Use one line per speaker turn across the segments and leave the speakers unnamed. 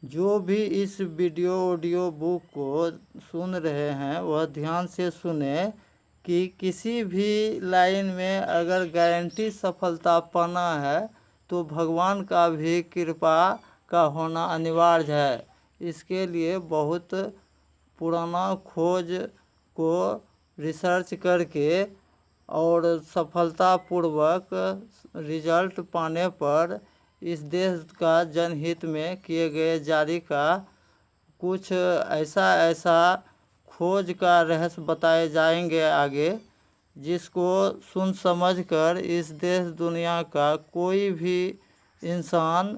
जो भी इस वीडियो ऑडियो बुक को सुन रहे हैं वह ध्यान से सुने कि किसी भी लाइन में अगर गारंटी सफलता पाना है तो भगवान का भी कृपा का होना अनिवार्य है। इसके लिए बहुत पुराना खोज को रिसर्च करके और सफलतापूर्वक रिजल्ट पाने पर इस देश का जनहित में किए गए जारी का कुछ ऐसा खोज का रहस्य बताए जाएंगे आगे, जिसको सुन समझ कर इस देश दुनिया का कोई भी इंसान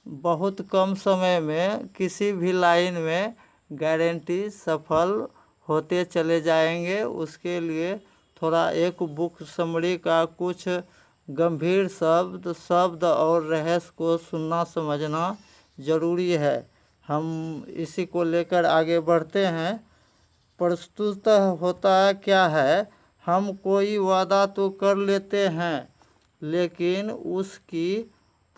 बहुत कम समय में किसी भी लाइन में गारंटी सफल होते चले जाएंगे। उसके लिए थोड़ा एक बुक समरी का कुछ गंभीर शब्द और रहस्य को सुनना समझना ज़रूरी है। हम इसी को लेकर आगे बढ़ते हैं। प्रस्तुतः होता क्या है, हम कोई वादा तो कर लेते हैं लेकिन उसकी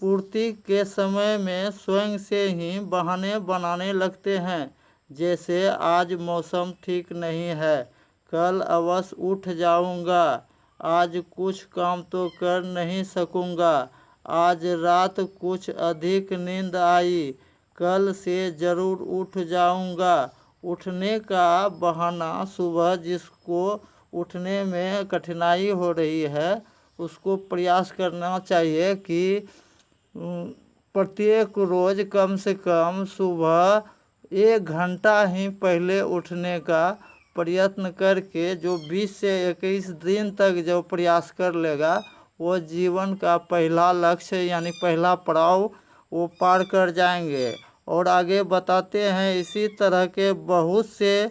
पूर्ति के समय में स्वयं से ही बहाने बनाने लगते हैं। जैसे आज मौसम ठीक नहीं है, कल अवश्य उठ जाऊंगा, आज कुछ काम तो कर नहीं सकूंगा, आज रात कुछ अधिक नींद आई, कल से ज़रूर उठ जाऊंगा। उठने का बहाना सुबह जिसको उठने में कठिनाई हो रही है उसको प्रयास करना चाहिए कि प्रत्येक रोज़ कम से कम सुबह 1 घंटा ही पहले उठने का प्रयत्न करके जो 20 से 21 दिन तक जो प्रयास कर लेगा वो जीवन का पहला लक्ष्य यानी पहला पड़ाव वो पार कर जाएंगे। और आगे बताते हैं, इसी तरह के बहुत से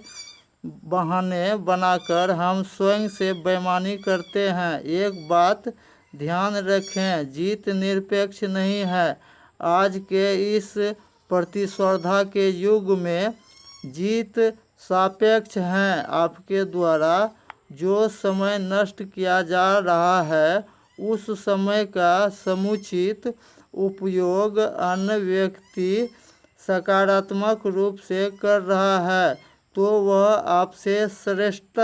बहाने बनाकर हम स्वयं से बेईमानी करते हैं। एक बात ध्यान रखें, जीत निरपेक्ष नहीं है। आज के इस प्रतिस्पर्धा के युग में जीत सापेक्ष है। आपके द्वारा जो समय नष्ट किया जा रहा है उस समय का समुचित उपयोग अन्य व्यक्ति सकारात्मक रूप से कर रहा है तो वह आपसे श्रेष्ठ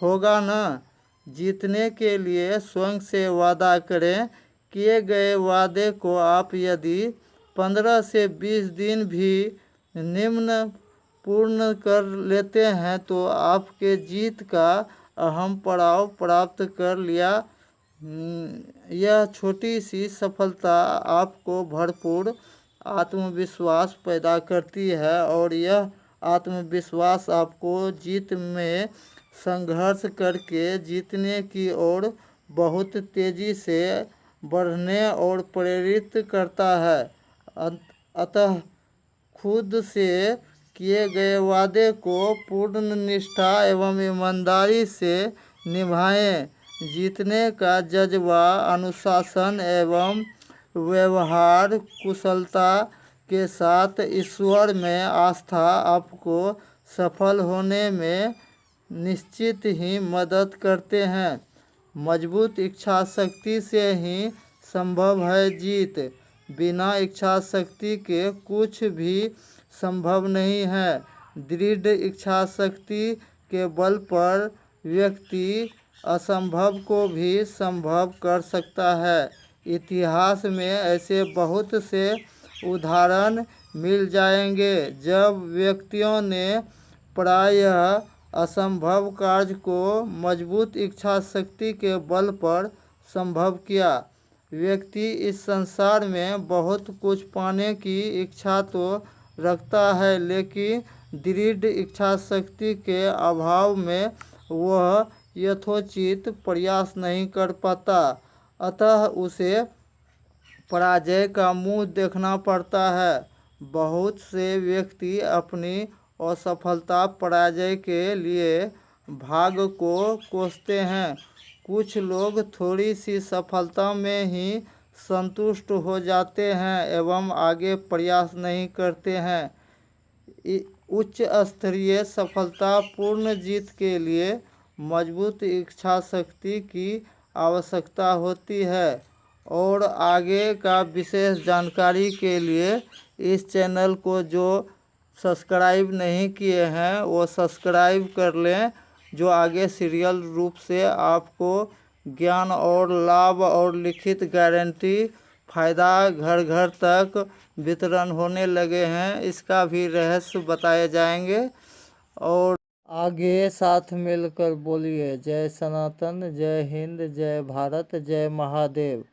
होगा न। जीतने के लिए स्वयं से वादा करें। किए गए वादे को आप यदि 15 से 20 दिन भी निम्न पूर्ण कर लेते हैं तो आपके जीत का अहम पड़ाव प्राप्त कर लिया। यह छोटी सी सफलता आपको भरपूर आत्मविश्वास पैदा करती है और यह आत्मविश्वास आपको जीत में संघर्ष करके जीतने की ओर बहुत तेज़ी से बढ़ने और प्रेरित करता है। अतः खुद से किए गए वादे को पूर्ण निष्ठा एवं ईमानदारी से निभाएं। जीतने का जज्बा अनुशासन एवं व्यवहार कुशलता के साथ ईश्वर में आस्था आपको सफल होने में निश्चित ही मदद करते हैं। मजबूत इच्छा शक्ति से ही संभव है जीत। बिना इच्छा शक्ति के कुछ भी संभव नहीं है। दृढ़ इच्छा शक्ति के बल पर व्यक्ति असंभव को भी संभव कर सकता है। इतिहास में ऐसे बहुत से उदाहरण मिल जाएंगे जब व्यक्तियों ने प्रायः असंभव कार्य को मजबूत इच्छा शक्ति के बल पर संभव किया। व्यक्ति इस संसार में बहुत कुछ पाने की इच्छा तो रखता है लेकिन दृढ़ इच्छा शक्ति के अभाव में वह यथोचित प्रयास नहीं कर पाता, अतः उसे पराजय का मुंह देखना पड़ता है। बहुत से व्यक्ति अपनी असफलता पराजय के लिए भाग को कोसते हैं। कुछ लोग थोड़ी सी सफलता में ही संतुष्ट हो जाते हैं एवं आगे प्रयास नहीं करते हैं। उच्च स्तरीय सफलता पूर्ण जीत के लिए मजबूत इच्छा शक्ति की आवश्यकता होती है। और आगे का विशेष जानकारी के लिए इस चैनल को जो सब्सक्राइब नहीं किए हैं वो सब्सक्राइब कर लें, जो आगे सीरियल रूप से आपको ज्ञान और लाभ और लिखित गारंटी फ़ायदा घर घर तक वितरण होने लगे हैं। इसका भी रहस्य बताए जाएंगे। और आगे साथ मिलकर बोलिए जय सनातन, जय हिंद, जय भारत, जय महादेव।